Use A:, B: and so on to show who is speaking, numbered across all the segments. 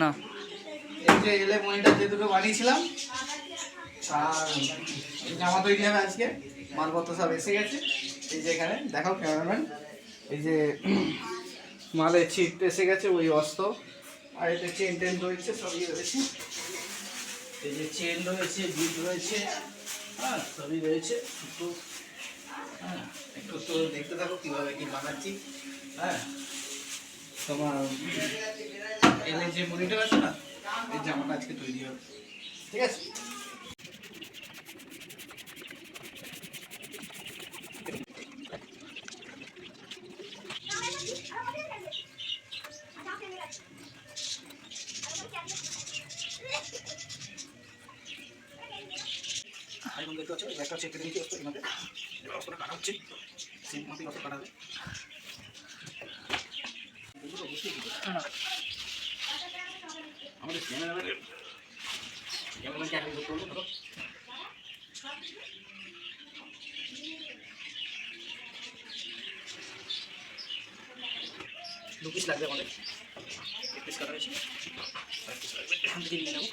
A: না।
B: এই যে এলে মনিটর যে দুটো বানিয়েছিলাম আর জামা তৈরি হবে আজকে, মালপত্র সব এসে গেছে। এই যে এখানে দেখাও ক্যামেরাম্যান, এই যে মালের ছিট এসে গেছে, ওই অস্ত আর এতে চেন টেন রয়েছে, সবই রয়েছে। এই যে চেন রয়েছে, বিট রয়েছে, হ্যাঁ সবই রয়েছে। হ্যাঁ একটু তো দেখতে থাকো কীভাবে কি বানাচ্ছি। হ্যাঁ তোমার এলে যে মনিটর আছে না, এই জামাটা আজকে তৈরি হবে, ঠিক আছে? দেখতে পাচ্ছ একটা হচ্ছে কেটে নিচ্ছি, এখানে অস্ত্রটা কাটা হচ্ছে, সেই মাপে অস্ত্র কাটা হবে। আমাদের ক্যামেরাম্যানকে আগে করতে হলো ধরো। দু পিস লাগবে আমাদের, এক পিস কাটা হয়েছে, এক পিস লাগবে, এখান থেকে নিয়ে নেবো।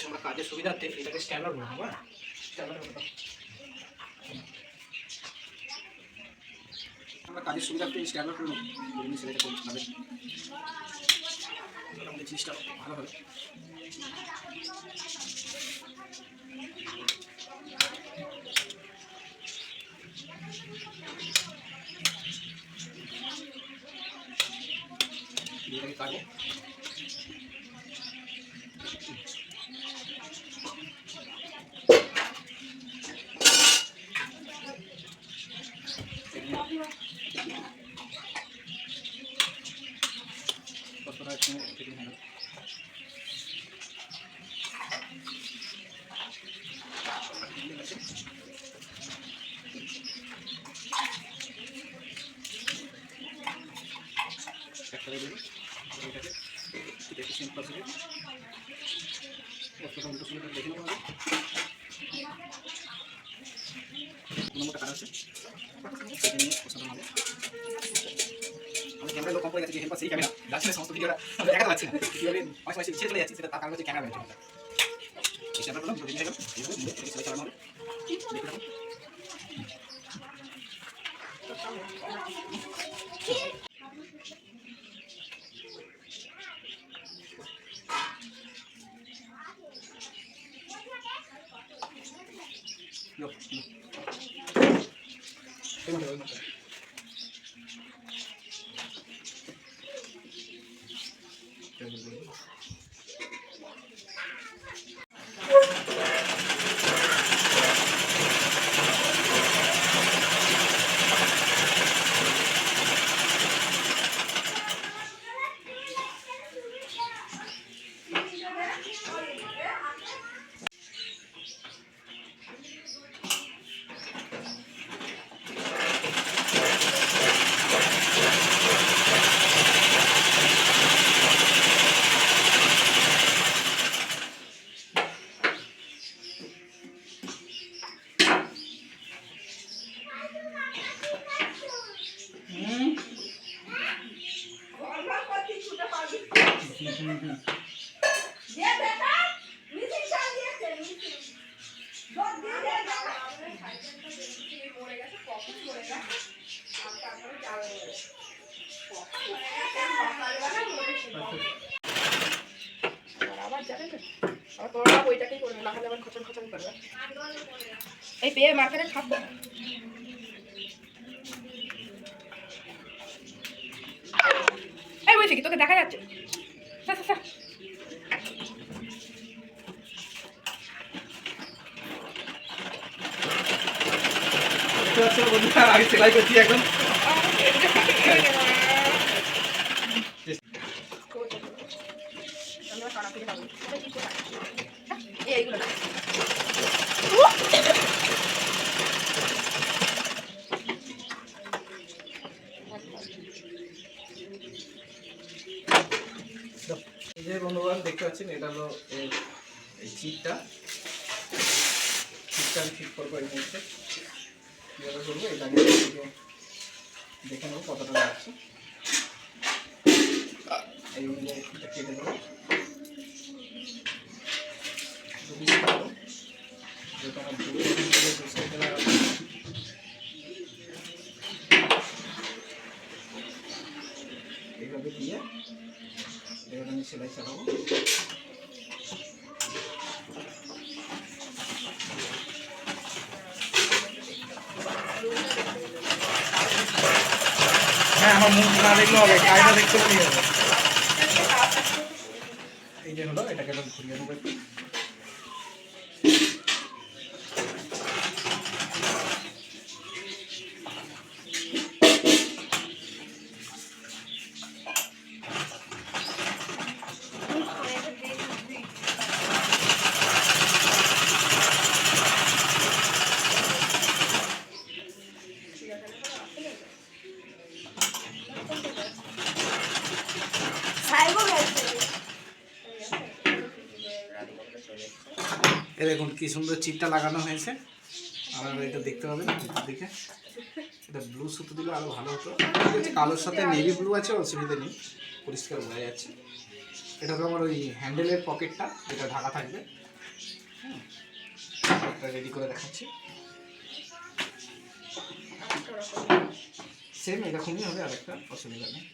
B: আমরা কাজের সুবিধার্থে এটাকে স্ট্যান্ডার্ড করে নেবো। হ্যাঁ স্ট্যান্ডার্ড করে দেবো আমরা কাজের সুবিধার্থে স্ট্যান্ডার্ড করে নেবো, সেটা করতে হবে। আমাদের জিনিসটা ভালো হবে। এটাকে কাটবো। সেই ক্যামেরা যাচ্ছে সমস্ত ভিডিওটা দেখাতে পারছি না, কীভাবে অনেক সময় ইচ্ছে চলে যাচ্ছে, সেটা তার কারণ হচ্ছে ক্যামেরা রয়েছে। এই ক্যামেরা দুটো জিনিস চালানো হবে।
C: এই পেয়ে মার্কেটে খাবো। এই বলছি কি তোকে দেখা যাচ্ছে?
B: আমি সেলাই করছি এখন। এই যে বন্ধুগণ দেখতে পাচ্ছেন, এটা হলো এই চিটটা আমি ঠিক করবো এই মুহূর্তে কীভাবে করবো এটা আগে দেখে নেবো কতটা লাগছে। এই অনুযায়ী কেটে দেবো যেহেতু আমার এইভাবে দিয়ে এবার আমি সেলাই চালাবো। হ্যাঁ আমার মুখ না দেখলে হবে, কায়দা দেখতে পেলেই হবে। এই যে হলো, এটাকে এবার ঘুরিয়ে নেবো একটু। দেখুন কি সুন্দর চিটটা লাগানো হয়েছে। আর এটা দেখতে পাবেন দেখে, এটা ব্লু সুতো দিলে আরো ভালো হতো। কালোর সাথে নেভি ব্লু আছে, অসুবিধা নেই, পরিষ্কার বোঝা যাচ্ছে। এটা তো আমার ওই হ্যান্ডেলের পকেটটা, এটা ঢাকা থাকবে। একটা রেডি করে দেখাচ্ছি, সেম এরকমই হবে, আরেকটা অসুবিধা নেই।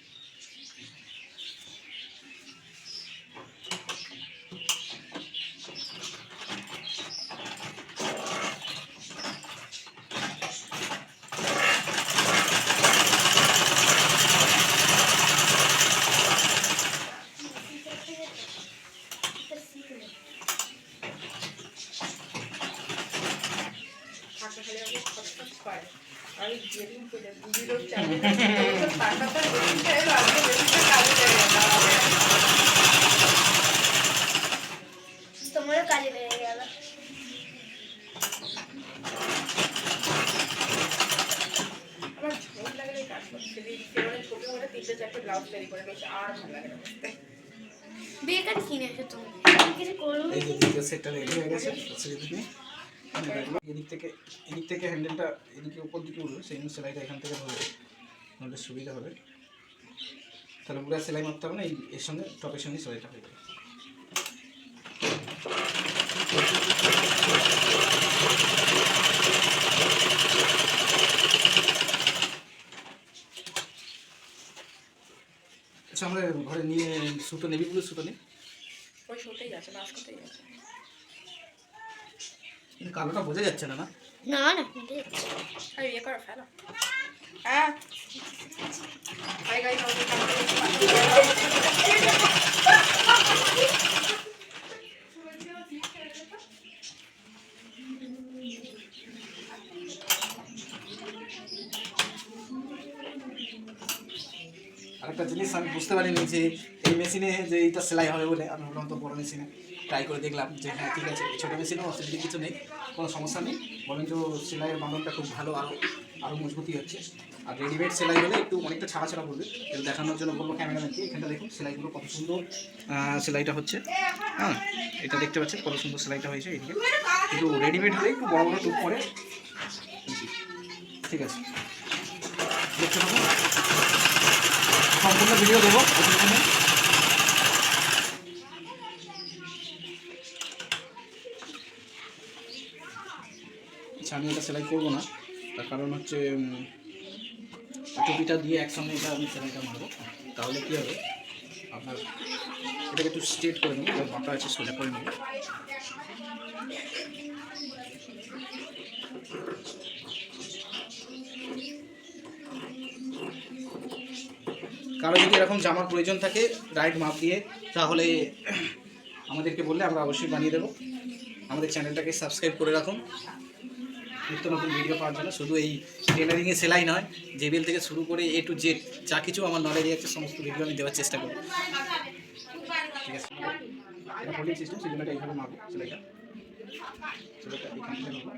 A: তোমারও কাজে লেগে গেল।
C: আমার ঝোল লাগলে কাজ করতে ছোট করে 3-4 ব্লাউজ তৈরি করে বেশ আর ভালো লাগে না বুঝতে।
A: বেকার কিনেছো তুমি, কিছু করো।
B: এই যে দ্বিতীয় সেটটা রেডি হয়ে গেছে, অসুবিধা নেই। এদিক থেকে হ্যান্ডেলটা এদিকে উপর দিকে উঠবে, সেই জন্য সেলাইটা এখান থেকে ধরবে, নাহলে সুবিধা হবে। তাহলে পুরো সেলাই মারতে হবে না, এর সঙ্গে টপের সঙ্গে সেলাইটা হয়ে যাবে। আচ্ছা, আমরা ঘরে নিয়ে সুতো নেবি বলে সুতো নেই,
C: ওই শোতেই আছে, বাস করতেই আছে।
B: কিন্তু কালোটা বোঝা যাচ্ছে না। না
A: না না,
C: আর ইয়ে করো, ফেলো। হ্যাঁ হাই গাইস, আমাদের
B: আরেকটা জিনিস আমি বুঝতে পারিনি যে এই মেশিনে যে এইটা সেলাই হবে বলে, আমি বললাম তো বড় মেশিনে ট্রাই করে দেখলাম যে হ্যাঁ ঠিক আছে, ছোটো মেশিনেও অসুবিধা কিছু নেই, কোনো সমস্যা নেই, বরঞ্চ সেলাইয়ের বাঁধনটা খুব ভালো, আরও মজবুতি হচ্ছে। আর রেডিমেড সেলাই হলে একটু অনেকটা ছাড়া ছাড়া পড়বে, এটা দেখানোর জন্য বলবো ক্যামেরাম্যানকে। এখানটা দেখুন সেলাইগুলো কত সুন্দর সেলাইটা হচ্ছে। হ্যাঁ, এটা দেখতে পাচ্ছেন কত সুন্দর সেলাইটা হয়েছে এদিকে, কিন্তু রেডিমেড হলে একটু বড় বড় টুক করে। ঠিক আছে, দেখতে পাবো, সম্পূর্ণ ভিডিও দেবো। আচ্ছা, আমি এটা সেলাই করবো না, তার কারণ হচ্ছে টুপিটা দিয়ে একসঙ্গে এটা আমি সেলাইটা মারবো, তাহলে কী হবে আপনার এটাকে একটু স্ট্রেট করে নেবো, বাঁকা আছে সোজা করে নেবো। কারো যদি এরকম জামার প্রয়োজন থাকে রাইট মাপ দিয়ে, তাহলে আমাদেরকে বললে আমরা অবশ্যই বানিয়ে দেবো। আমাদের চ্যানেলটাকে সাবস্ক্রাইব করে রাখুন নিত্য নতুন ভিডিও পাওয়ার জন্য। শুধু এই টেলারিংয়ে সেলাই নয়, জেবিএল থেকে শুরু করে A to Z যা কিছু আমার নলেজে আছে সমস্ত ভিডিও আমি দেওয়ার চেষ্টা করি। ঠিক আছে, এটা ফোল্ডিং সিস্টেম, সেই জন্য এইভাবে মারবো সেলাইটা। সেলাইটা এখান থেকে মারবো।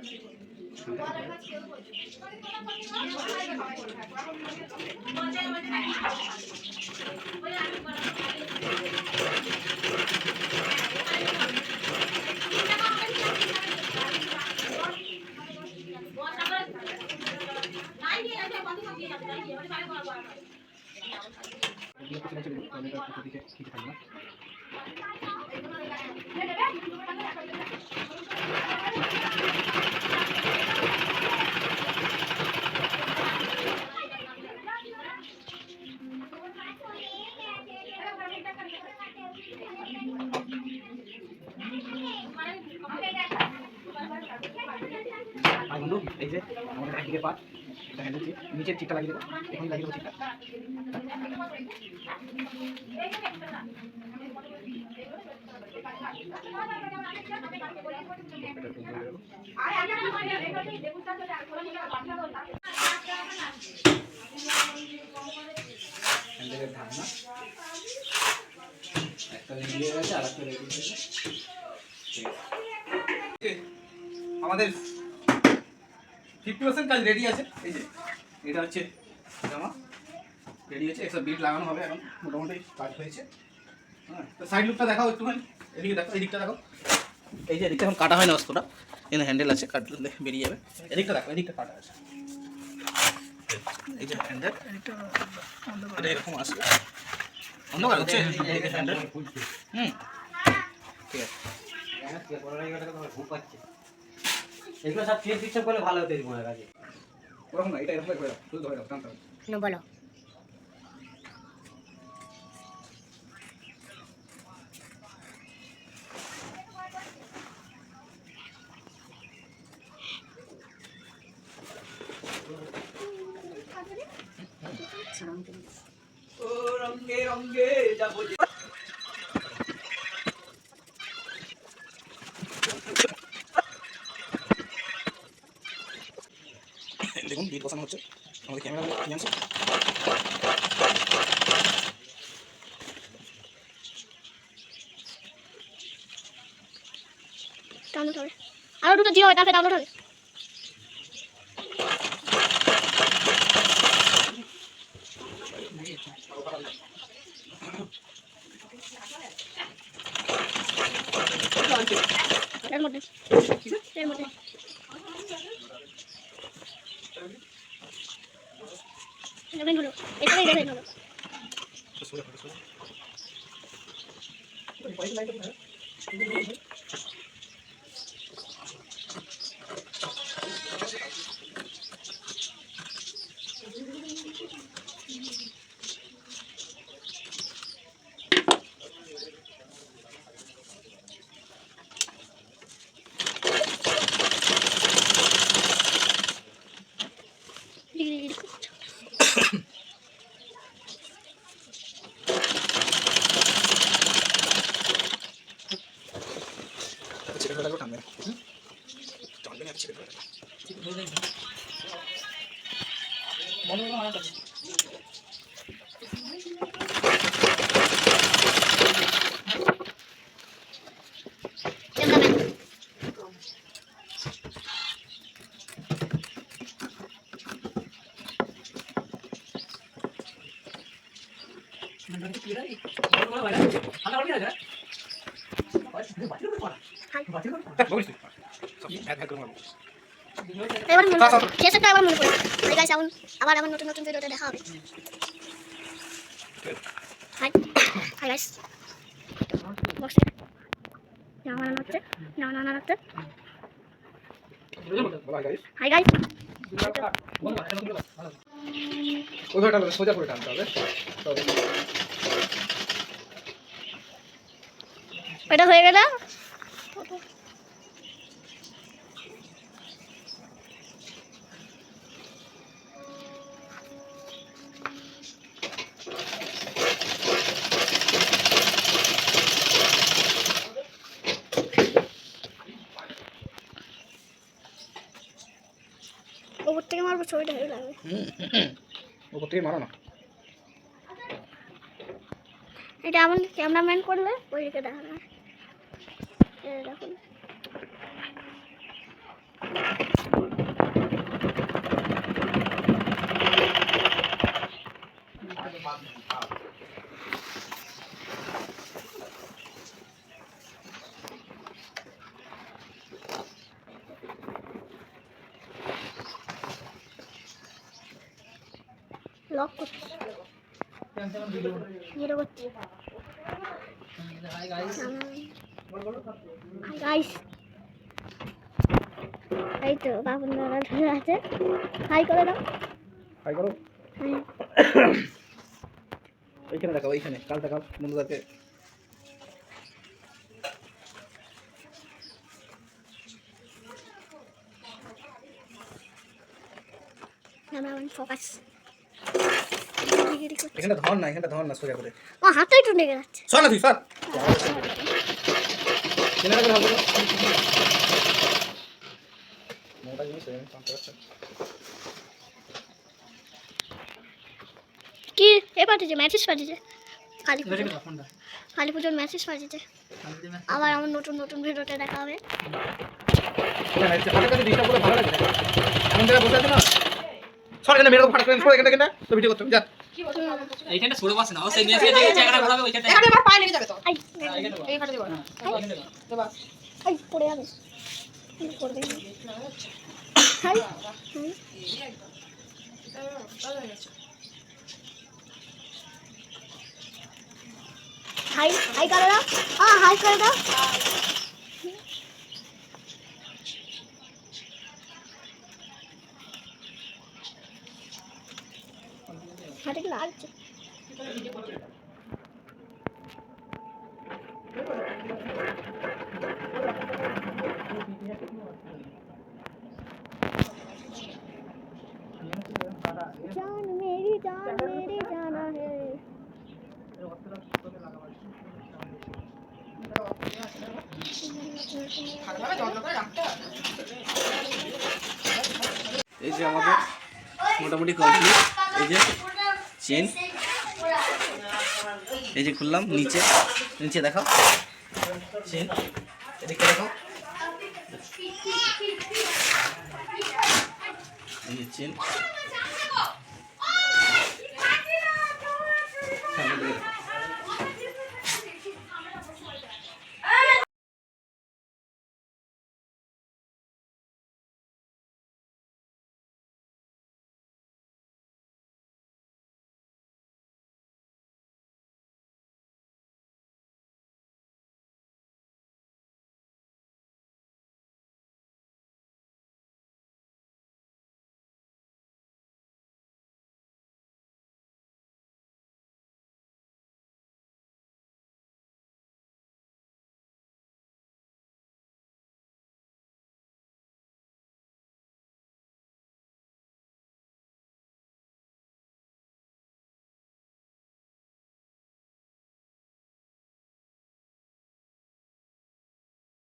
B: তাহলে এটা একটু দিকে ঠিক থাকবে না। আর বন্ধু এই যে আমাদের একদিকে পাট, এটা হ্যান্ডেল চিপ, নিচের চিপটা লাগিয়ে দেবো, এখানে লাগিয়ে দেবো চিপটা। হ্যান্ডেলের ঢাকনা একটা রেডি হয়ে গেছে, আর একটা রেডি হয়ে গেছে। আমাদের 50% কাজ রেডি আছে। এই যে এটা হচ্ছে জামা রেডি আছে, এসব বিট লাগানো হবে এখন, মোটামুটি কাজ হয়েছে। হ্যাঁ, তো সাইড লুকটা দেখাও একটুখানি, এদিকে দেখো, এদিকটা দেখো। এই যে এদিকটা এখন কাটা হয় না অস্ত্রটা, এখানে হ্যান্ডেল আছে, কাটলে বেরিয়ে যাবে। এদিকটা দেখো, এদিকটা কাটা আছে, এই যে হ্যান্ডেল এটা এরকম আসবে, অন্ধকার হচ্ছে হ্যান্ডেল। ঠিক আছে,
D: এগুলো সব ক্লিপ পিকচার করলে ভালো হতো মনে কাজে।
B: ওরকম না, এটা এরকম করে দাও, শুধু ধরে দাও, টানতে হবে।
A: বলো
B: ও রঙে রঙে যাবো যে। দেখুন বিট বসানো হচ্ছে, আমাদের ক্যামেরা নিয়ে আসছে।
A: ডাউনলোড হবে, আরো দুটো জিও তারপরে ডাউনলোড হবে। এর মধ্যে এর মধ্যে দেখেন হলো, এটাই দেখেন হলো।
B: ছেড়ে ফেলা টানবে না, টানবে না, ছেড়ে ফেলা।
A: এবার মনে শেষটা আবার মনে পড়ে। হাই গাইস, আবার আমার নতুন নতুন ভিডিওতে দেখা হবে। হাই হাই গাইস, বসে জামা নাড়তে হাই গাইস।
B: ওইভাবে টানবে, সোজা করে টানতে হবে।
A: এটা হয়ে গেল। ওপর থেকে মারবো, ছবিটা হেভি লাগবে।
B: ওপর থেকে মারো না,
A: এটা এমন ক্যামেরাম্যান করলে ওইদিকে দেখানো হয়। দেখুন লক করছি। ভিডিও করছি।
B: হাই গাইস
A: হাই গাইস, এই তো বাবুর দাদা ধরে আছে, হাই করে দাও।
B: হাই করো।
A: হাই।
B: ওইখানে দেখাও, ওইখানে কাল দেখাও বন্ধুদেরকে।
A: Cameraman focus.
B: এখানে ধর না, এখানটা ধর না, সোজা করে
A: ও হাতটাই একটু লেগে যাচ্ছে।
B: সর না তুই, সর। কেন রাখবে হবে মোটা জিনিস আমি কাম করতে।
A: কি এ পাঠিয়েছে, মেসেজ পাঠিয়েছে, কালী পুজোর মেসেজ পাঠিয়েছে। আবার আমার নতুন নতুন ভিডিওতে দেখা হবে।
B: হাতের কাছে ডিস্টার্ব করে ভালো লাগে না, এমন জায়গায় বসে আছে না, সর এখানে মেরে ফাটা করে সর এখানে কেন তো ভিডিও করতে যা।
E: এইখানটা সরে বসে না, ও সেই মেসেজ দেখে জায়গাটা ঘোরাবে ওইখানটা।
C: এখানে আমার পায়ে লেগে যাবে তো।
A: আই
C: এই খাটে দেবো। দেবা।
A: আই পড়ে যাবে, পড়বে না। হাই হাই, হাই করে দাও। হাই করে দাও। হাতে কি লাগছে? जान मेरी जाना है।
C: ভালোভাবে যত্ন করে রাখতে হবে।
B: এই যে আমাদের মোটামুটি কমপ্লিট। এই যে চেন, এই যে খুললাম, নিচে নিচে দেখাও চেন, এদিকে দেখাও, এই যে চেন।